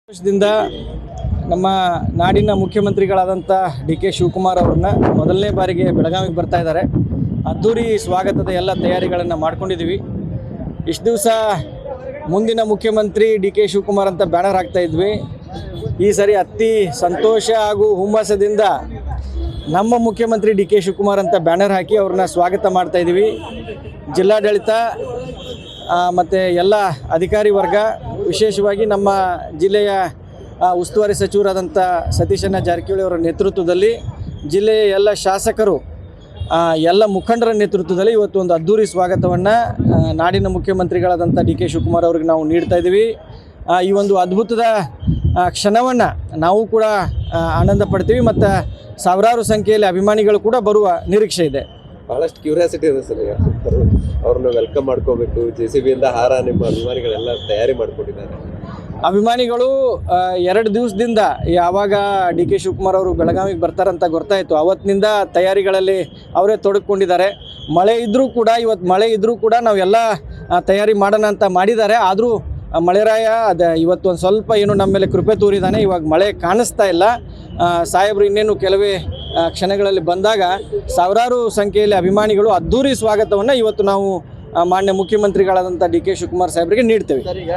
ವರ್ಷದಿಂದ ನಮ್ಮ ನಾಡಿನ ಮುಖ್ಯಮಂತ್ರಿಗಳಾದಂಥ ಡಿ ಕೆ ಶಿವಕುಮಾರ್ ಅವರನ್ನ ಮೊದಲನೇ ಬಾರಿಗೆ ಬೆಳಗಾವಿಗೆ ಬರ್ತಾ ಇದ್ದಾರೆ. ಅದ್ದೂರಿ ಸ್ವಾಗತದ ಎಲ್ಲ ತಯಾರಿಗಳನ್ನು ಮಾಡ್ಕೊಂಡಿದ್ದೀವಿ. ಇಷ್ಟು ದಿವಸ ಮುಂದಿನ ಮುಖ್ಯಮಂತ್ರಿ ಡಿ ಕೆ ಶಿವಕುಮಾರ್ ಅಂತ ಬ್ಯಾನರ್ ಹಾಕ್ತಾ ಇದ್ವಿ. ಈ ಸರಿ ಅತಿ ಸಂತೋಷ ಹಾಗೂ ಹುಮ್ಮಸದಿಂದ ನಮ್ಮ ಮುಖ್ಯಮಂತ್ರಿ ಡಿ ಕೆ ಶಿವಕುಮಾರ್ ಅಂತ ಬ್ಯಾನರ್ ಹಾಕಿ ಅವ್ರನ್ನ ಸ್ವಾಗತ ಮಾಡ್ತಾ ಇದ್ದೀವಿ. ಜಿಲ್ಲಾಡಳಿತ ಮತ್ತು ಎಲ್ಲ ಅಧಿಕಾರಿ ವರ್ಗ, ವಿಶೇಷವಾಗಿ ನಮ್ಮ ಜಿಲ್ಲೆಯ ಉಸ್ತುವಾರಿ ಸಚಿವರಾದಂಥ ಸತೀಶಣ್ಣ ಜಾರಕಿಹೊಳಿ ಅವರ ನೇತೃತ್ವದಲ್ಲಿ ಜಿಲ್ಲೆಯ ಎಲ್ಲ ಶಾಸಕರು, ಎಲ್ಲ ಮುಖಂಡರ ನೇತೃತ್ವದಲ್ಲಿ ಇವತ್ತು ಒಂದು ಅದ್ಧೂರಿ ಸ್ವಾಗತವನ್ನು ನಾಡಿನ ಮುಖ್ಯಮಂತ್ರಿಗಳಾದಂಥ ಡಿ ಕೆ ಶಿವಕುಮಾರ್ ಅವ್ರಿಗೆ ನಾವು ನೀಡ್ತಾ ಇದ್ದೀವಿ. ಈ ಒಂದು ಅದ್ಭುತದ ಕ್ಷಣವನ್ನು ನಾವು ಕೂಡ ಆನಂದ ಪಡ್ತೀವಿ ಮತ್ತು ಸಾವಿರಾರು ಸಂಖ್ಯೆಯಲ್ಲಿ ಅಭಿಮಾನಿಗಳು ಕೂಡ ಬರುವ ನಿರೀಕ್ಷೆ ಇದೆ. ಬಹಳಷ್ಟು ಕ್ಯೂರಿಯಾಸಿಟಿ ಇದೆ ಸರ್. ಅವ್ರನ್ನ ವೆಲ್ಕಮ್ ಮಾಡ್ಕೋಬೇಕು. JCBಯಿಂದ ಹಾರ ನಿಮ್ಮ ಅಭಿಮಾನಿಗಳೆಲ್ಲ ತಯಾರಿ ಮಾಡ್ಕೊಂಡಿದ್ದಾರೆ. ಅಭಿಮಾನಿಗಳು 2 ದಿವಸದಿಂದ ಯಾವಾಗ ಡಿ ಕೆ ಶಿವಕುಮಾರ್ ಅವರು ಬೆಳಗಾವಿಗೆ ಬರ್ತಾರಂತ ಗೊತ್ತಾಯಿತು, ಅವತ್ತಿನಿಂದ ತಯಾರಿಗಳಲ್ಲಿ ಅವರೇ ತೊಡಗಿಕೊಂಡಿದ್ದಾರೆ. ಮಳೆ ಇದ್ದರೂ ಕೂಡ, ಇವತ್ತು ಮಳೆ ಇದ್ದರೂ ಕೂಡ ನಾವೆಲ್ಲ ತಯಾರಿ ಮಾಡೋಣ ಅಂತ ಮಾಡಿದ್ದಾರೆ. ಆದರೂ ಮಳೆರಾಯ ಇವತ್ತು ಒಂದು ಸ್ವಲ್ಪ ಏನು ನಮ್ಮ ಮೇಲೆ ಕೃಪೆ ತೋರಿದ್ದಾನೆ. ಇವಾಗ ಮಳೆ ಕಾಣಿಸ್ತಾ ಇಲ್ಲ. ಸಾಹೇಬರು ಇನ್ನೇನು ಕೆಲವೇ ಕ್ಷಣಗಳಲ್ಲಿ ಬಂದಾಗ ಸಾವಿರಾರು ಸಂಖ್ಯೆಯಲ್ಲಿ ಅಭಿಮಾನಿಗಳು ಅದ್ಧೂರಿ ಸ್ವಾಗತವನ್ನು ಇವತ್ತು ನಾವು ಮಾನ್ಯ ಮುಖ್ಯಮಂತ್ರಿಗಳಾದಂಥ ಡಿ ಕೆ ಶಿವಕುಮಾರ್ ಸಾಹೇಬರಿಗೆ ನೀಡ್ತೇವೆ. ಸರ್, ಈಗ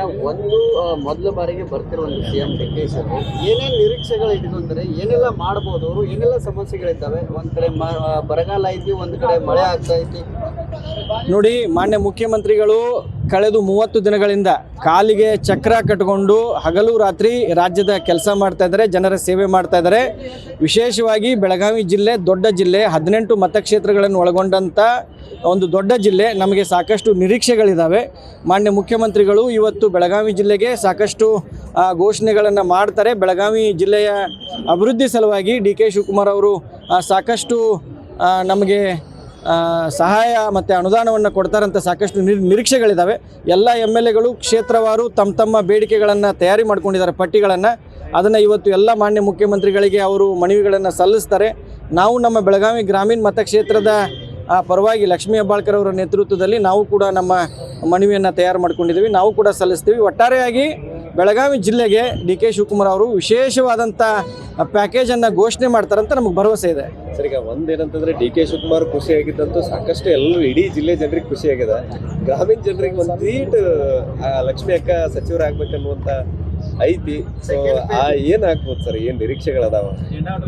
ಮೊದಲ ಬಾರಿಗೆ ಬರ್ತಿರುವಂಥ CM ಡಿ ಕೆ ಸರ್, ಏನೇನು ನಿರೀಕ್ಷೆಗಳು ಇಟ್ಟಿದ್ದು ಅಂದರೆ ಏನೆಲ್ಲ ಮಾಡ್ಬೋದು, ಅವರು ಏನೆಲ್ಲ ಸಮಸ್ಯೆಗಳಿದ್ದಾವೆ? ಒಂದು ಕಡೆ ಬರಗಾಲ ಐತಿ, ಒಂದು ಕಡೆ ಮಳೆ ಆಗ್ತಾ ಐತಿ. ನೋಡಿ, ಮಾನ್ಯ ಮುಖ್ಯಮಂತ್ರಿಗಳು ಕಳೆದು 30 ದಿನಗಳಿಂದ ಕಾಲಿಗೆ ಚಕ್ರ ಕಟ್ಟಿಕೊಂಡು ಹಗಲು ರಾತ್ರಿ ರಾಜ್ಯದ ಕೆಲಸ ಮಾಡ್ತಾ ಇದ್ದಾರೆ, ಜನರ ಸೇವೆ ಮಾಡ್ತಾ ಇದ್ದಾರೆ. ವಿಶೇಷವಾಗಿ ಬೆಳಗಾವಿ ಜಿಲ್ಲೆ ದೊಡ್ಡ ಜಿಲ್ಲೆ, 18 ಮತಕ್ಷೇತ್ರಗಳನ್ನು ಒಳಗೊಂಡಂಥ ಒಂದು ದೊಡ್ಡ ಜಿಲ್ಲೆ. ನಮಗೆ ಸಾಕಷ್ಟು ನಿರೀಕ್ಷೆಗಳಿದ್ದಾವೆ. ಮಾನ್ಯ ಮುಖ್ಯಮಂತ್ರಿಗಳು ಇವತ್ತು ಬೆಳಗಾವಿ ಜಿಲ್ಲೆಗೆ ಸಾಕಷ್ಟು ಘೋಷಣೆಗಳನ್ನು ಮಾಡ್ತಾರೆ. ಬೆಳಗಾವಿ ಜಿಲ್ಲೆಯ ಅಭಿವೃದ್ಧಿ ಸಲುವಾಗಿ ಡಿ ಕೆ ಶಿವಕುಮಾರ್ ಅವರು ಸಾಕಷ್ಟು ನಮಗೆ ಸಹಾಯ ಮತ್ತು ಅನುದಾನವನ್ನು ಕೊಡ್ತಾರಂತ ಸಾಕಷ್ಟು ನಿರೀಕ್ಷೆಗಳಿದ್ದಾವೆ. ಎಲ್ಲ MLAಗಳು ಕ್ಷೇತ್ರವಾರು ತಮ್ಮ ಬೇಡಿಕೆಗಳನ್ನು ತಯಾರಿ ಮಾಡ್ಕೊಂಡಿದ್ದಾರೆ, ಪಟ್ಟಿಗಳನ್ನು. ಅದನ್ನು ಇವತ್ತು ಎಲ್ಲ ಮಾನ್ಯ ಮುಖ್ಯಮಂತ್ರಿಗಳಿಗೆ ಅವರು ಮನವಿಗಳನ್ನು ಸಲ್ಲಿಸ್ತಾರೆ. ನಾವು ನಮ್ಮ ಬೆಳಗಾವಿ ಗ್ರಾಮೀಣ ಮತಕ್ಷೇತ್ರದ ಪರವಾಗಿ ಲಕ್ಷ್ಮೀ ಹೆಬ್ಬಾಳ್ಕರ್ ಅವರ ನೇತೃತ್ವದಲ್ಲಿ ನಾವು ಕೂಡ ನಮ್ಮ ಮನವಿಯನ್ನು ತಯಾರು ಮಾಡ್ಕೊಂಡಿದ್ದೀವಿ, ನಾವು ಕೂಡ ಸಲ್ಲಿಸ್ತೀವಿ. ಒಟ್ಟಾರೆಯಾಗಿ ಬೆಳಗಾವಿ ಜಿಲ್ಲೆಗೆ ಡಿ ಕೆ ಶಿವಕುಮಾರ್ ಅವರು ವಿಶೇಷವಾದಂಥ ಪ್ಯಾಕೇಜನ್ನು ಘೋಷಣೆ ಮಾಡ್ತಾರಂತ ನಮಗೆ ಭರವಸೆ ಇದೆ. ಸರ್, ಈಗ ಒಂದೇನಂತಂದ್ರೆ ಡಿ ಕೆ ಶಿವಕುಮಾರ್ ಖುಷಿಯಾಗಿದ್ದಂತೂ ಸಾಕಷ್ಟು ಎಲ್ಲರೂ ಇಡೀ ಜಿಲ್ಲೆ ಜನರಿಗೆ ಖುಷಿಯಾಗಿದೆ. ಗ್ರಾಮೀಣ ಜನರಿಗೆ ಒಂದು ಸೀಟ್ ಲಕ್ಷ್ಮಿ ಅಕ್ಕ ಸಚಿವರಾಗಬೇಕನ್ನುವಂಥ ಐತಿ. ಸೊ ಏನಾಗ್ಬೋದು ಸರ್, ಏನು ನಿರೀಕ್ಷೆಗಳದಾವ?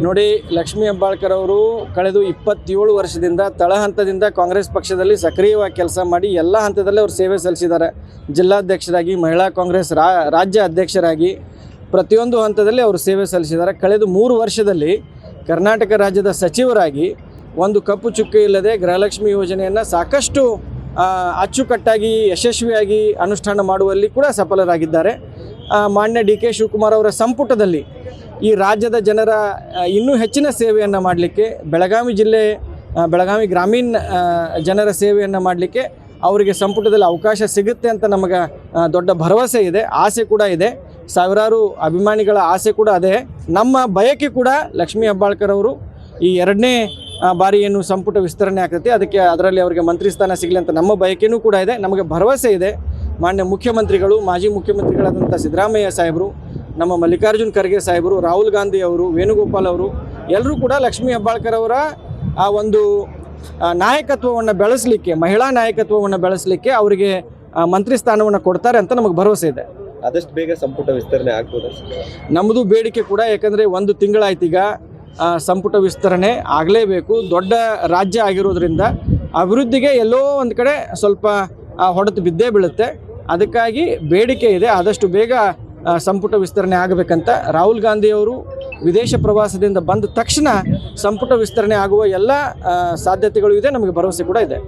ನೋಡಿ, ಲಕ್ಷ್ಮೀ ಹೆಬ್ಬಾಳ್ಕರ್ ಅವರು ಕಳೆದು 27 ವರ್ಷದಿಂದ ತಳಹಂತದಿಂದ ಕಾಂಗ್ರೆಸ್ ಪಕ್ಷದಲ್ಲಿ ಸಕ್ರಿಯವಾಗಿ ಕೆಲಸ ಮಾಡಿ ಎಲ್ಲ ಹಂತದಲ್ಲೇ ಅವರು ಸೇವೆ ಸಲ್ಲಿಸಿದ್ದಾರೆ. ಜಿಲ್ಲಾಧ್ಯಕ್ಷರಾಗಿ, ಮಹಿಳಾ ಕಾಂಗ್ರೆಸ್ ರಾಜ್ಯ ಅಧ್ಯಕ್ಷರಾಗಿ ಪ್ರತಿಯೊಂದು ಹಂತದಲ್ಲಿ ಅವರು ಸೇವೆ ಸಲ್ಲಿಸಿದ್ದಾರೆ. ಕಳೆದ 3 ವರ್ಷದಲ್ಲಿ ಕರ್ನಾಟಕ ರಾಜ್ಯದ ಸಚಿವರಾಗಿ ಒಂದು ಕಪ್ಪು ಚುಕ್ಕೆ ಇಲ್ಲದೆ ಗೃಹಲಕ್ಷ್ಮಿ ಯೋಜನೆಯನ್ನು ಸಾಕಷ್ಟು ಅಚ್ಚುಕಟ್ಟಾಗಿ ಯಶಸ್ವಿಯಾಗಿ ಅನುಷ್ಠಾನ ಮಾಡುವಲ್ಲಿ ಕೂಡ ಸಫಲರಾಗಿದ್ದಾರೆ. ಮಾನ್ಯ ಡಿ ಕೆ ಶಿವಕುಮಾರ್ ಅವರ ಸಂಪುಟದಲ್ಲಿ ಈ ರಾಜ್ಯದ ಜನರ ಇನ್ನೂ ಹೆಚ್ಚಿನ ಸೇವೆಯನ್ನು ಮಾಡಲಿಕ್ಕೆ, ಬೆಳಗಾವಿ ಜಿಲ್ಲೆ ಬೆಳಗಾವಿ ಗ್ರಾಮೀಣ ಜನರ ಸೇವೆಯನ್ನು ಮಾಡಲಿಕ್ಕೆ ಅವರಿಗೆ ಸಂಪುಟದಲ್ಲಿ ಅವಕಾಶ ಸಿಗುತ್ತೆ ಅಂತ ನಮಗೆ ದೊಡ್ಡ ಭರವಸೆ ಇದೆ, ಆಸೆ ಕೂಡ ಇದೆ. ಸಾವಿರಾರು ಅಭಿಮಾನಿಗಳ ಆಸೆ ಕೂಡ ಅದೇ. ನಮ್ಮ ಬಯಕೆ ಕೂಡ ಲಕ್ಷ್ಮೀ ಹೆಬ್ಬಾಳ್ಕರ್ ಅವರು ಈ 2ನೇ ಬಾರಿ ಏನು ಸಂಪುಟ ವಿಸ್ತರಣೆ ಆಗ್ತೈತಿ, ಅದರಲ್ಲಿ ಅವರಿಗೆ ಮಂತ್ರಿ ಸ್ಥಾನ ಸಿಗಲಿ ಅಂತ ನಮ್ಮ ಬಯಕೆಯೂ ಕೂಡ ಇದೆ. ನಮಗೆ ಭರವಸೆ ಇದೆ. ಮಾನ್ಯ ಮುಖ್ಯಮಂತ್ರಿಗಳು, ಮಾಜಿ ಮುಖ್ಯಮಂತ್ರಿಗಳಾದಂಥ ಸಿದ್ದರಾಮಯ್ಯ ಸಾಹೇಬರು, ನಮ್ಮ ಮಲ್ಲಿಕಾರ್ಜುನ್ ಖರ್ಗೆ ಸಾಹೇಬರು, ರಾಹುಲ್ ಗಾಂಧಿ ಅವರು, ವೇಣುಗೋಪಾಲ್ ಅವರು ಎಲ್ಲರೂ ಕೂಡ ಲಕ್ಷ್ಮೀ ಹೆಬ್ಬಾಳ್ಕರ್ ಅವರ ಆ ಒಂದು ನಾಯಕತ್ವವನ್ನು ಬೆಳೆಸಲಿಕ್ಕೆ, ಮಹಿಳಾ ನಾಯಕತ್ವವನ್ನು ಬೆಳೆಸಲಿಕ್ಕೆ ಅವರಿಗೆ ಮಂತ್ರಿ ಸ್ಥಾನವನ್ನು ಕೊಡ್ತಾರೆ ಅಂತ ನಮಗೆ ಭರವಸೆ ಇದೆ. ಆದಷ್ಟು ಬೇಗ ಸಂಪುಟ ವಿಸ್ತರಣೆ ಆಗ್ಬೋದಾ? ನಮ್ಮದು ಬೇಡಿಕೆ ಕೂಡ, ಯಾಕಂದರೆ 1 ತಿಂಗಳಾಯ್ತೀಗ ಸಂಪುಟ ವಿಸ್ತರಣೆ ಆಗಲೇಬೇಕು. ದೊಡ್ಡ ರಾಜ್ಯ ಆಗಿರೋದ್ರಿಂದ ಅಭಿವೃದ್ಧಿಗೆ ಎಲ್ಲೋ ಒಂದು ಕಡೆ ಸ್ವಲ್ಪ ಹೊಡೆತು ಬಿದ್ದೇ ಬೀಳುತ್ತೆ. ಅದಕ್ಕಾಗಿ ಬೇಡಿಕೆ ಇದೆ, ಆದಷ್ಟು ಬೇಗ ಸಂಪುಟ ವಿಸ್ತರಣೆ ಆಗಬೇಕಂತ. ರಾಹುಲ್ ಗಾಂಧಿಯವರು ವಿದೇಶ ಪ್ರವಾಸದಿಂದ ಬಂದ ತಕ್ಷಣ ಸಂಪುಟ ವಿಸ್ತರಣೆ ಆಗುವ ಎಲ್ಲ ಸಾಧ್ಯತೆಗಳು ಇದೆ, ನಮಗೆ ಭರವಸೆ ಕೂಡ ಇದೆ.